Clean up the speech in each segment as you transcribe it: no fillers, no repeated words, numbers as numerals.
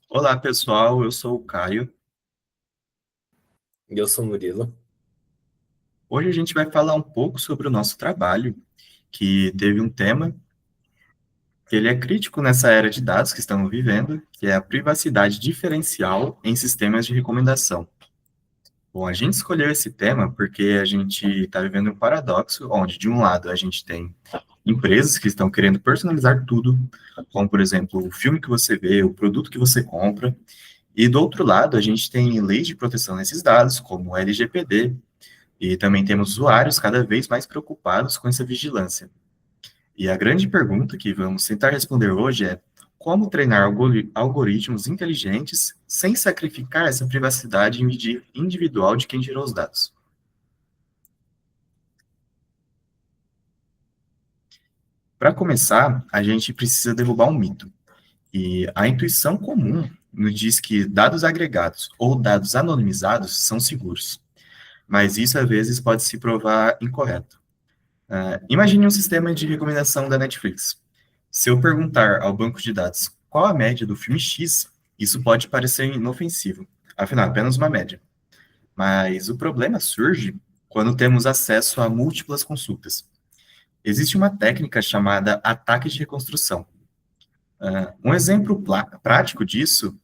Olá, pessoal. Eu sou o Caio. E eu sou o Murilo. Hoje a gente vai falar um pouco sobre o nosso trabalho, que teve um tema que ele é crítico nessa era de dados que estamos vivendo, que é a privacidade diferencial em sistemas de recomendação. Bom, a gente escolheu esse tema porque a gente está vivendo um paradoxo, onde de um lado a gente tem empresas que estão querendo personalizar tudo, como por exemplo o filme que você vê, o produto que você compra, e do outro lado a gente tem leis de proteção desses dados, como o LGPD. E também temos usuários cada vez mais preocupados com essa vigilância. E a grande pergunta que vamos tentar responder hoje é: como treinar algoritmos inteligentes sem sacrificar essa privacidade individual de quem gerou os dados? Para começar, a gente precisa derrubar um mito. E a intuição comum nos diz que dados agregados ou dados anonimizados são seguros, mas isso às vezes pode se provar incorreto. Imagine um sistema de recomendação da Netflix. Se eu perguntar ao banco de dados qual a média do filme X, isso pode parecer inofensivo. Afinal, apenas uma média. Mas o problema surge quando temos acesso a múltiplas consultas. Existe uma técnica chamada ataque de reconstrução. Um exemplo prático disso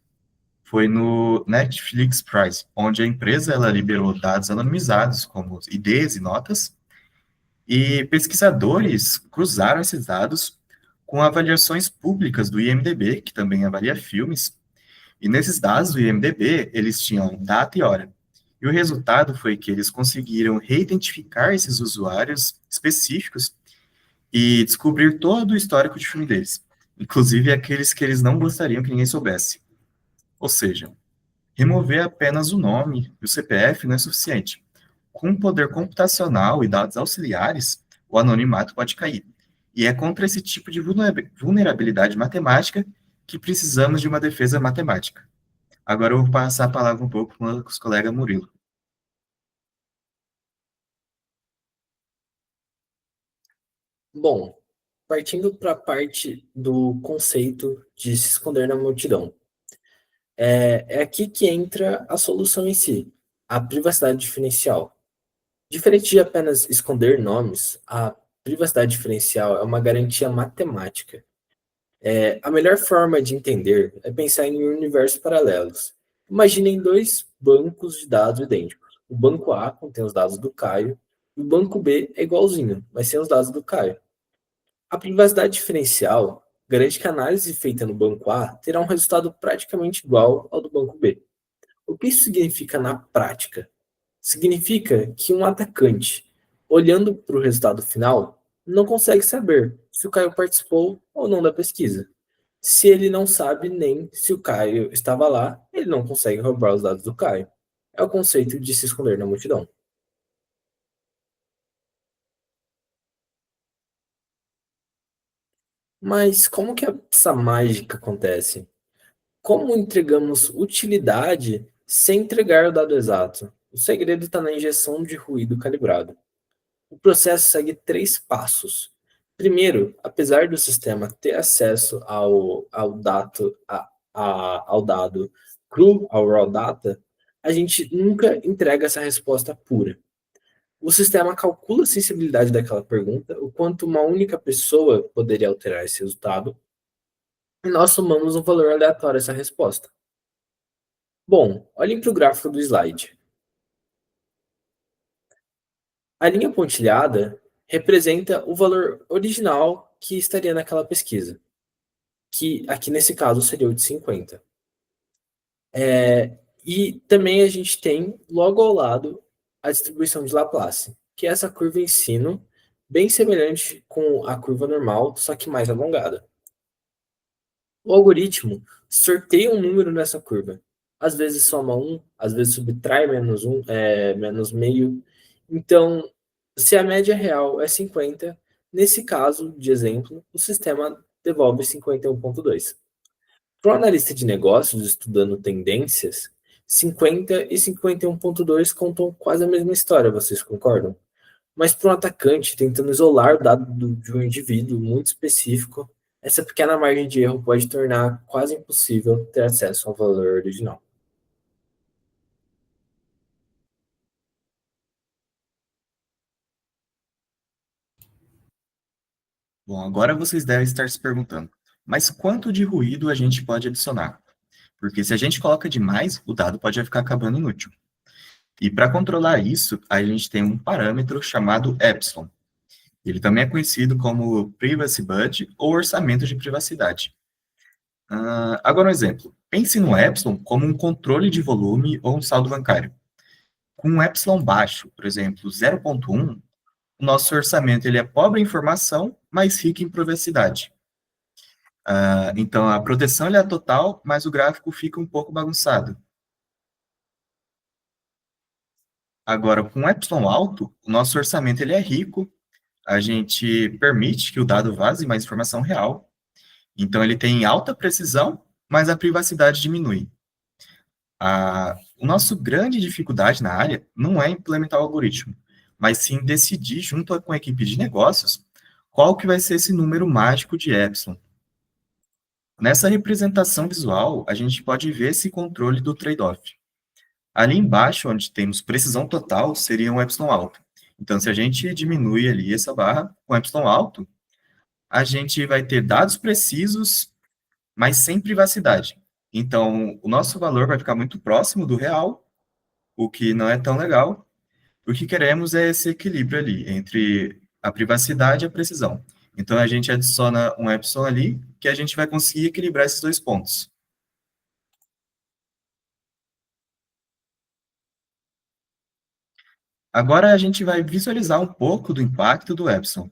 foi no Netflix Price, onde a empresa ela liberou dados anonimizados, como IDs e notas, e pesquisadores cruzaram esses dados com avaliações públicas do IMDb, que também avalia filmes, e nesses dados do IMDb, eles tinham data e hora. E o resultado foi que eles conseguiram reidentificar esses usuários específicos e descobrir todo o histórico de filme deles, inclusive aqueles que eles não gostariam que ninguém soubesse. Ou seja, remover apenas o nome e o CPF não é suficiente. Com poder computacional e dados auxiliares, o anonimato pode cair. E é contra esse tipo de vulnerabilidade matemática que precisamos de uma defesa matemática. Agora eu vou passar a palavra um pouco para o colega Murilo. Bom, partindo para a parte do conceito de se esconder na multidão. É aqui que entra a solução em si, a privacidade diferencial. Diferente de apenas esconder nomes, a privacidade diferencial é uma garantia matemática. A melhor forma de entender é pensar em universos paralelos. Imaginem dois bancos de dados idênticos. O banco A contém os dados do Caio, e o banco B é igualzinho, mas sem os dados do Caio. A privacidade diferencial garante que a análise feita no banco A terá um resultado praticamente igual ao do banco B. O que isso significa na prática? Significa que um atacante, olhando para o resultado final, não consegue saber se o Caio participou ou não da pesquisa. Se ele não sabe nem se o Caio estava lá, ele não consegue roubar os dados do Caio. É o conceito de se esconder na multidão. Mas como que essa mágica acontece? Como entregamos utilidade sem entregar o dado exato? O segredo está na injeção de ruído calibrado. O processo segue três passos. Primeiro, apesar do sistema ter acesso ao dado cru, ao raw data, a gente nunca entrega essa resposta pura. O sistema calcula a sensibilidade daquela pergunta, o quanto uma única pessoa poderia alterar esse resultado, e nós somamos um valor aleatório a essa resposta. Bom, olhem para o gráfico do slide. A linha pontilhada representa o valor original que estaria naquela pesquisa, que aqui nesse caso seria o de 50. E também a gente tem logo ao lado a distribuição de Laplace, que é essa curva em sino, bem semelhante com a curva normal, só que mais alongada. O algoritmo sorteia um número nessa curva. Às vezes soma um, às vezes subtrai menos um, menos meio. Então, se a média real é 50, nesse caso de exemplo, o sistema devolve 51,2. Para o analista de negócios estudando tendências, 50 e 51,2 contam quase a mesma história, vocês concordam? Mas para um atacante tentando isolar o dado de um indivíduo muito específico, Essa pequena margem de erro pode tornar quase impossível ter acesso ao valor original. Bom, agora vocês devem estar se perguntando, mas quanto de ruído a gente pode adicionar? Porque se a gente coloca demais, o dado pode ficar acabando inútil. E para controlar isso, a gente tem um parâmetro chamado epsilon. Ele também é conhecido como privacy budget ou orçamento de privacidade. Agora um exemplo. Pense no epsilon como um controle de volume ou um saldo bancário. Com um epsilon baixo, por exemplo, 0,1, o nosso orçamento ele é pobre em informação, mas rico em privacidade. Então, a proteção ele é total, mas o gráfico fica um pouco bagunçado. Agora, com epsilon alto, o nosso orçamento ele é rico, a gente permite que o dado vaze mais informação real, então ele tem alta precisão, mas a privacidade diminui. O nosso grande dificuldade na área não é implementar o algoritmo, mas sim decidir junto com a equipe de negócios qual que vai ser esse número mágico de epsilon. Nessa representação visual, a gente pode ver esse controle do trade-off. Ali embaixo, onde temos precisão total, seria um epsilon alto. Então, se a gente diminui ali essa barra com epsilon alto, a gente vai ter dados precisos, mas sem privacidade. Então, o nosso valor vai ficar muito próximo do real, o que não é tão legal. O que queremos é esse equilíbrio ali entre a privacidade e a precisão. Então, a gente adiciona um epsilon ali, que a gente vai conseguir equilibrar esses dois pontos. Agora, a gente vai visualizar um pouco do impacto do epsilon.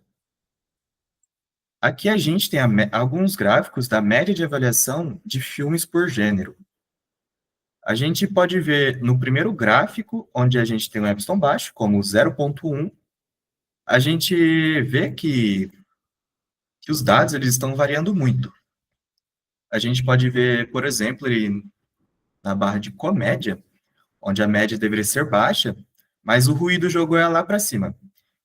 Aqui a gente tem alguns gráficos da média de avaliação de filmes por gênero. A gente pode ver no primeiro gráfico, onde a gente tem um epsilon baixo, como 0,1, a gente vê que os dados eles estão variando muito. A gente pode ver, por exemplo, na barra de comédia, onde a média deveria ser baixa, mas o ruído jogou ela lá para cima.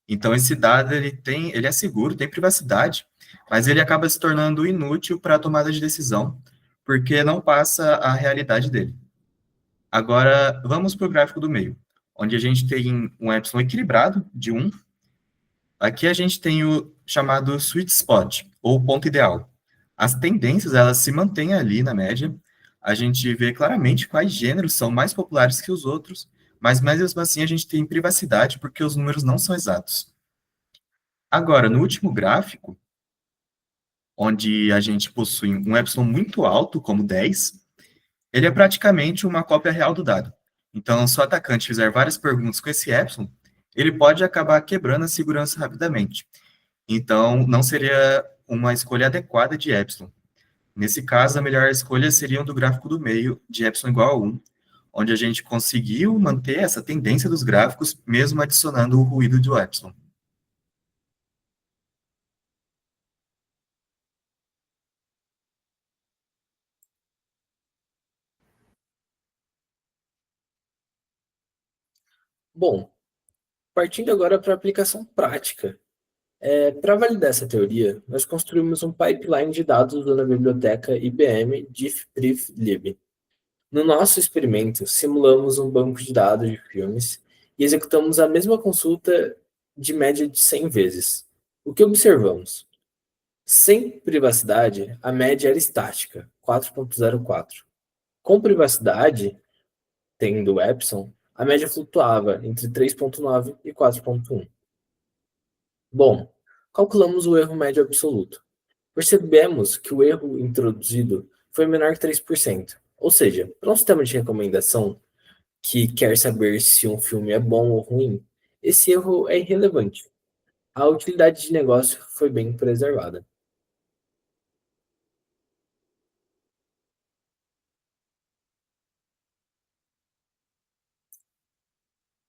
Então, esse dado ele é seguro, tem privacidade, mas ele acaba se tornando inútil para a tomada de decisão, porque não passa a realidade dele. Agora, vamos para o gráfico do meio, onde a gente tem um epsilon equilibrado, de 1. Aqui a gente tem o chamado sweet spot, ou ponto ideal. As tendências, elas se mantêm ali na média, a gente vê claramente quais gêneros são mais populares que os outros, mas mesmo assim a gente tem privacidade, porque os números não são exatos. Agora, no último gráfico, onde a gente possui um epsilon muito alto, como 10, ele é praticamente uma cópia real do dado. Então, se o atacante fizer várias perguntas com esse epsilon, ele pode acabar quebrando a segurança rapidamente. Então, não seria uma escolha adequada de epsilon. Nesse caso, a melhor escolha seria o do gráfico do meio, de epsilon igual a 1, onde a gente conseguiu manter essa tendência dos gráficos, mesmo adicionando o ruído do epsilon. Bom, partindo agora para a aplicação prática. Para validar essa teoria, nós construímos um pipeline de dados usando a biblioteca IBM diffbrieflib. No nosso experimento, simulamos um banco de dados de filmes e executamos a mesma consulta de média de 100 vezes. O que observamos? Sem privacidade, a média era estática, 4,04. Com privacidade, tendo epsilon, a média flutuava entre 3,9 e 4,1. Bom, calculamos o erro médio absoluto. Percebemos que o erro introduzido foi menor que 3%. Ou seja, para um sistema de recomendação que quer saber se um filme é bom ou ruim, esse erro é irrelevante. A utilidade de negócio foi bem preservada.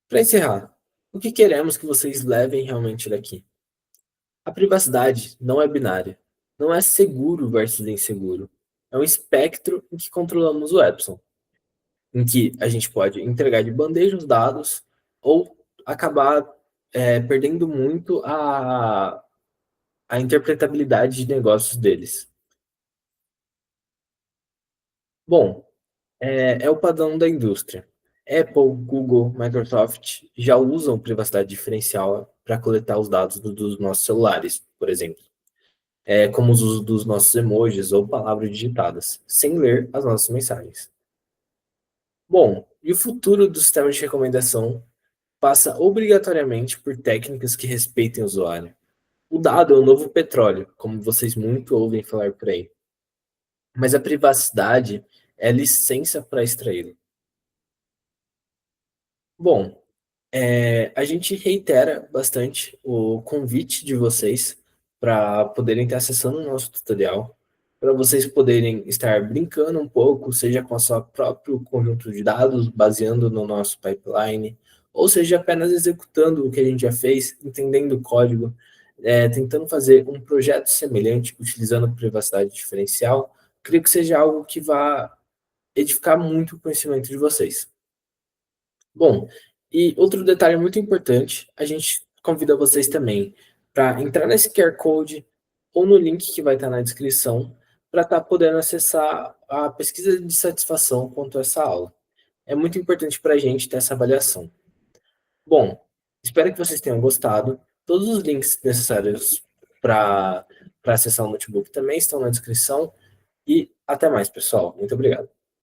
Para encerrar, o que queremos que vocês levem realmente daqui? A privacidade não é binária. Não é seguro versus inseguro. É um espectro em que controlamos o epsilon, em que a gente pode entregar de bandeja os dados ou acabar perdendo muito a interpretabilidade de negócios deles. Bom, é o padrão da indústria. Apple, Google, Microsoft já usam privacidade diferencial para coletar os dados dos nossos celulares, por exemplo, como o uso dos nossos emojis ou palavras digitadas, sem ler as nossas mensagens. Bom, e o futuro do sistema de recomendação passa obrigatoriamente por técnicas que respeitem o usuário. O dado é o novo petróleo, como vocês muito ouvem falar por aí, mas a privacidade é a licença para extraí-lo. Bom, a gente reitera bastante o convite de vocês para poderem estar acessando o nosso tutorial, para vocês poderem estar brincando um pouco, seja com o seu próprio conjunto de dados, baseando no nosso pipeline, ou seja, apenas executando o que a gente já fez, entendendo o código, tentando fazer um projeto semelhante, utilizando privacidade diferencial. Creio que seja algo que vá edificar muito o conhecimento de vocês. Bom, e outro detalhe muito importante, a gente convida vocês também para entrar nesse QR Code ou no link que vai estar na descrição para estar podendo acessar a pesquisa de satisfação quanto a essa aula. É muito importante para a gente ter essa avaliação. Bom, espero que vocês tenham gostado. Todos os links necessários para acessar o notebook também estão na descrição. E até mais, pessoal. Muito obrigado.